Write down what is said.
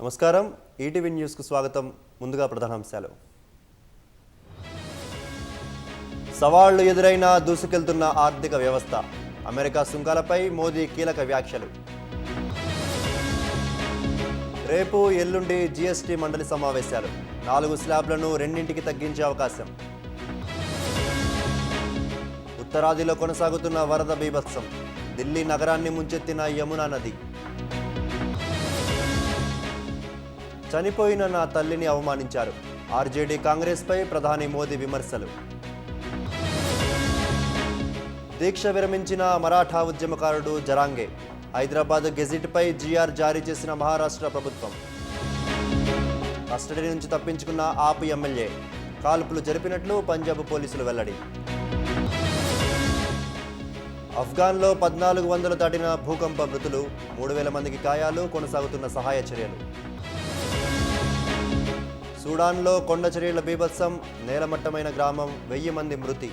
నమస్కారం. ఈటీవీ న్యూస్కు స్వాగతం. ముందుగా ప్రధానాంశాలు. సవాళ్లు ఎదురైనా దూసుకెళ్తున్న ఆర్థిక వ్యవస్థ. అమెరికా సుంకాలపై మోదీ కీలక వ్యాఖ్యలు. రేపు ఎల్లుండి జీఎస్టీ మండలి సమావేశాలు. 4 స్లాబ్లను 2కి తగ్గించే అవకాశం. ఉత్తరాదిలో కొనసాగుతున్న వరద బీభత్సం. ఢిల్లీ నగరాన్ని ముంచెత్తిన యమునా నది. చనిపోయిన నా తల్లిని అవమానించారు. ఆర్జేడీ కాంగ్రెస్పై ప్రధాని మోదీ విమర్శలు. దీక్ష విరమించిన మరాఠా ఉద్యమకారుడు జరాంగే. హైదరాబాద్ గెజిట్పై జీఆర్ జారీ చేసిన మహారాష్ట్ర ప్రభుత్వం. కస్టడీ నుంచి తప్పించుకున్న ఆప్ ఎమ్మెల్యే. కాల్పులు జరిపినట్లు పంజాబ్ పోలీసులు వెల్లడి. ఆఫ్ఘన్లో 1400 దాటిన భూకంప మృతులు. 3000 మందికి గాయాలు. కొనసాగుతున్న సహాయ చర్యలు. సూడాన్లో కొండ చర్యల బీభత్సం. నేలమట్టమైన గ్రామం. 1000 మంది మృతి.